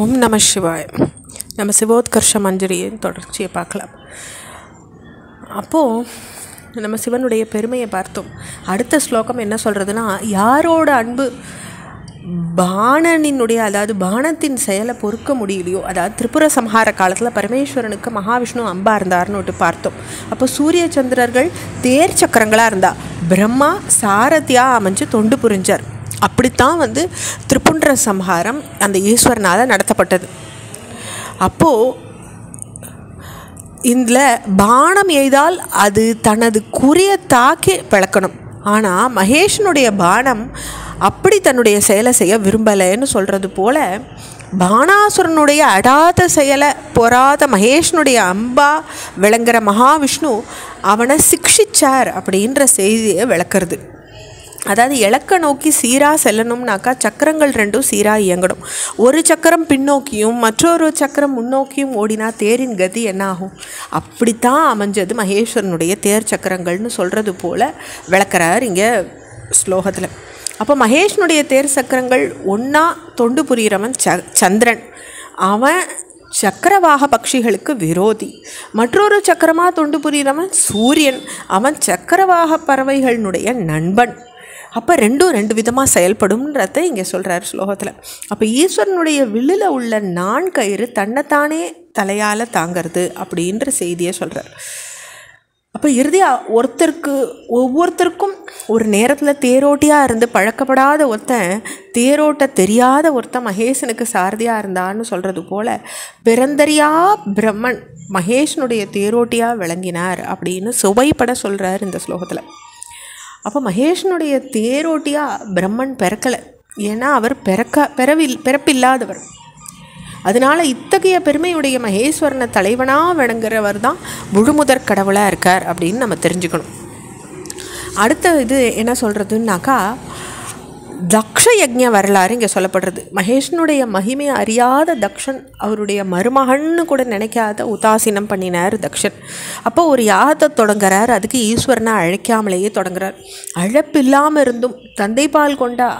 ஓம் நம சிவாய். நம்ம சிவோத்கர்ஷ மஞ்சரியின் தொடர்ச்சியை பார்க்கலாம். அப்போது நம்ம சிவனுடைய பெருமையை பார்த்தோம். அடுத்த ஸ்லோகம் என்ன சொல்கிறதுனா, யாரோட அன்பு பாணனினுடைய, அதாவது பாணத்தின் செயலை பொறுக்க முடியலையோ, அதாவது திரிபுர சம்ஹார காலத்தில் பரமேஸ்வரனுக்கு மகாவிஷ்ணு அம்பா இருந்தார்னு விட்டு பார்த்தோம். அப்போ சூரிய சந்திரர்கள் தேர் சக்கரங்களாக இருந்தா, பிரம்மா சாரதியாக அமைஞ்சு தொண்டு புரிஞ்சார். அப்படித்தான் திரிபுண்ட சம்ஹாரம் அந்த ஈஸ்வரனால் நடத்தப்பட்டது. அப்போது இதில் பானம் எய்தால் அது தனது குறிய தாக்கி பிளக்கணும். ஆனால் மகேஷனுடைய பானம் அப்படி தன்னுடைய செயலை செய்ய விரும்பலைன்னு சொல்கிறது போல், பானாசுரனுடைய அடாத செயலை பொறாத மகேஷனுடைய அம்பா விளங்குற மகாவிஷ்ணு அவனை சிக்ஷிச்சார் அப்படின்ற செய்தியை விளக்குறது. அதாவது இலக்க நோக்கி சீராக செல்லணும்னாக்கா சக்கரங்கள் ரெண்டும் சீராக இயங்கணும். ஒரு சக்கரம் பின்னோக்கியும் மற்றொரு சக்கரம் முன்னோக்கியும் ஓடினா தேரின் கதி என்ன ஆகும்? அப்படித்தான் அமைஞ்சது மகேஸ்வரனுடைய தேர் சக்கரங்கள்னு சொல்கிறது போல் விளக்குறார் இங்கே ஸ்லோகத்தில். அப்போ மகேஷனுடைய தேர் சக்கரங்கள் ஒன்றா தொண்டு புரிகிறவன் சந்திரன், அவன் சக்கரவாக பட்சிகளுக்கு விரோதி. மற்றொரு சக்கரமாக தொண்டு புரிகிறவன் சூரியன், அவன் சக்கரவாக பறவைகளினுடைய நண்பன். அப்போ ரெண்டு விதமாக செயல்படும்ன்றத இங்கே சொல்கிறார் ஸ்லோகத்தில். அப்போ ஈஸ்வரனுடைய வில்லில் உள்ள நான் கயிறு தன்னைத்தானே தலையால் தாங்கிறது அப்படின்ற செய்தியை சொல்கிறார். அப்போ இறுதியாக ஒவ்வொருத்தருக்கும் ஒரு நேரத்தில் தேரோட்டியாக இருந்து பழக்கப்படாத ஒருத்தன், தேரோட்ட தெரியாத ஒருத்தன் மகேசனுக்கு சாரதியாக இருந்தான்னு சொல்கிறது போல், பிறந்தறியா பிரம்மன் மகேஷனுடைய தேரோட்டியாக விளங்கினார் அப்படின்னு சுவைப்பட சொல்கிறார் இந்த ஸ்லோகத்தில். அப்போ மகேஷனுடைய தேரோட்டியாக பிரம்மன் பிறக்கலை, ஏன்னா அவர் பிறப்பில்லாதவர். அதனால் இத்தகைய பெருமையுடைய மகேஸ்வரனை தலைவனாக விளங்குறவர் தான் முழுமுதற் கடவுளாக இருக்கார் அப்படின்னு நம்ம தெரிஞ்சுக்கணும். அடுத்த இது என்ன சொல்கிறதுனாக்கா, தக்ஷ யக்ஞ வரலாறு இங்கே சொல்லப்படுறது. மகேஷனுடைய மகிமையை அறியாத தக்ஷன் அவருடைய மருமகன்னு கூட நினைக்காத உதாசீனம் பண்ணினார் தக்ஷன். அப்போ ஒரு யாகத்தை தொடங்குறார். அதுக்கு ஈஸ்வரனை அழைக்காமலேயே தொடங்குறார். அழைப்பில்லாமல் இருந்தும் தந்தை பால் கொண்ட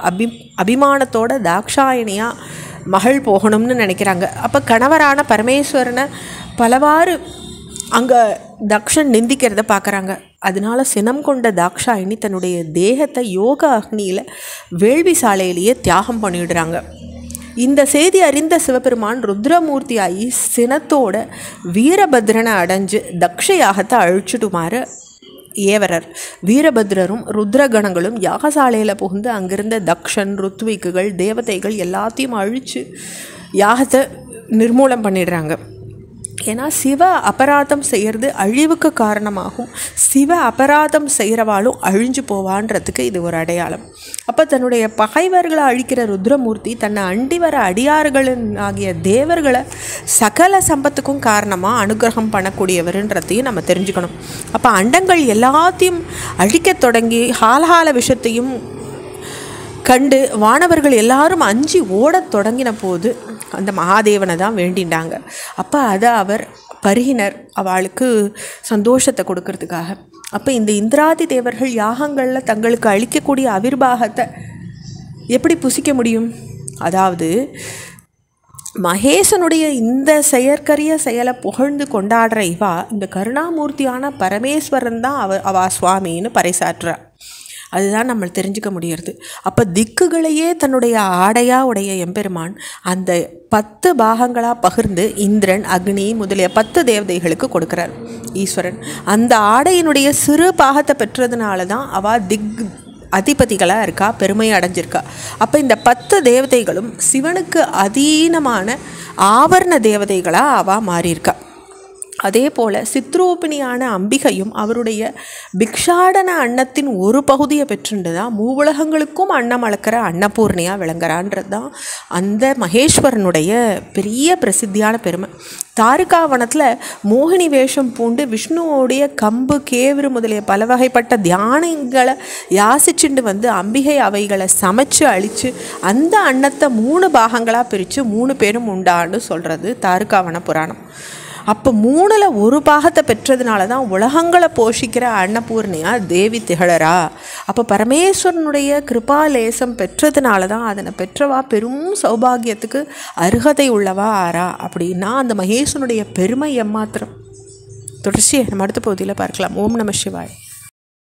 அபிமானத்தோட தாக்ஷாயணியாக மகள் போகணும்னு நினைக்கிறாங்க. அப்போ கணவரான பரமேஸ்வரனை பலவாறு அங்கே தக்ஷன் நிந்திக்கிறத பார்க்குறாங்க. அதனால சினம் கொண்ட தாக்ஷாயினி தன்னுடைய தேகத்தை யோக அக்னியில் வேள்வி சாலையிலேயே தியாகம் பண்ணிவிடுறாங்க. இந்த செய்தி அறிந்த சிவபெருமான் ருத்ரமூர்த்தி ஆகி சினத்தோட வீரபத்ரனை அடைஞ்சு தக்ஷ யாகத்தை அழிச்சுட்டுமாறு ஏவரர். வீரபத்ரரும் ருத்ரகணங்களும் யாகசாலையில் புகுந்து அங்கிருந்த தக்ஷன், ருத்விக்குகள், தேவதைகள் எல்லாத்தையும் அழித்து யாகத்தை நிர்மூலம் பண்ணிடுறாங்க. ஏன்னா சிவ அபராதம் செய்கிறது அழிவுக்கு காரணமாகும். சிவ அபராதம் செய்கிறவாலும் அழிஞ்சு போவான்றதுக்கு இது ஒரு அடையாளம். அப்போ தன்னுடைய பகைவர்களை அழிக்கிற ருத்ரமூர்த்தி தன்னை அண்டி வர அடியார்களின் ஆகிய தேவர்களை சகல சம்பத்துக்கும் காரணமாக அனுகிரகம் பண்ணக்கூடியவருன்றதையும் நம்ம தெரிஞ்சுக்கணும். அப்போ அண்டங்கள் எல்லாத்தையும் அழிக்க தொடங்கி ஹாலஹால விஷத்தையும் கண்டு வானவர்கள் எல்லாரும் அஞ்சி ஓடத் தொடங்கின போது அந்த மகாதேவனை தான் வேண்டிண்டாங்க. அப்போ அதை அவர் பருகினர், அவளுக்கு சந்தோஷத்தை கொடுக்கறதுக்காக. அப்போ இந்த இந்திராதி தேவர்கள் யாகங்களில் தங்களுக்கு அளிக்கக்கூடிய அவிர்வாகத்தை எப்படி புசிக்க முடியும்? அதாவது மகேசனுடைய இந்த செயற்கரிய செயலை புகழ்ந்து கொண்டாடுற இவா இந்த கருணாமூர்த்தியான பரமேஸ்வரன் தான் அவா சுவாமின்னு பறைசாற்றுறார். அதுதான் நம்ம தெரிஞ்சுக்க முடியறது. அப்போ திக்குகளையே தன்னுடைய ஆடையாக உடைய எம்பெருமான் அந்த 10 பாகங்களாக பகிர்ந்து இந்திரன், அக்னி முதலிய 10 தேவதைகளுக்கு கொடுக்குறார் ஈஸ்வரன். அந்த ஆடையினுடைய சிறு பாகத்தை பெற்றதுனால தான் அவள் அதிபதிகளாக இருக்கா, பெருமை அடைஞ்சிருக்கா. அப்போ இந்த 10 தேவதைகளும் சிவனுக்கு அதீனமான ஆவரண தேவதைகளாக அவள் மாறியிருக்கா. அதே போல் சித்ரூபிணியான அம்பிகையும் அவருடைய பிக்ஷாடன அன்னத்தின் ஒரு பகுதியை பெற்றுண்டு தான் மூவுலகங்களுக்கும் அன்னம் அளக்கிற அன்னபூர்ணியாக விளங்குறான்றது தான் அந்த மகேஸ்வரனுடைய பெரிய பிரசித்தியான பெருமை. தாருகாவனத்தில் மோகினி வேஷம் பூண்டு விஷ்ணுவோடைய கம்பு, கேவிரு முதலிய பல வகைப்பட்ட தியானங்களை யாசிச்சுண்டு அம்பிகை அவைகளை சமைச்சு அழித்து அந்த அன்னத்தை 3 பாகங்களாக பிரித்து 3 பேரும் உண்டான்னு சொல்கிறது தாருகாவன புராணம். அப்போ 3ல் 1 பாகத்தை பெற்றதுனால தான் உலகங்களை போஷிக்கிற அன்னபூர்ணியா தேவி திகழறா. அப்போ பரமேஸ்வரனுடைய கிருபாலேசம் பெற்றதுனால தான் அதனை பெற்றவா பெரும் சௌபாகியத்துக்கு அருகதை உள்ளவா ஆறா அப்படின்னா அந்த மகேஸ்வரனுடைய பெருமை எம்மாத்திரம். தொடர்ச்சியை நம்ம அடுத்த பகுதியில் பார்க்கலாம். ஓம் நம சிவாய்.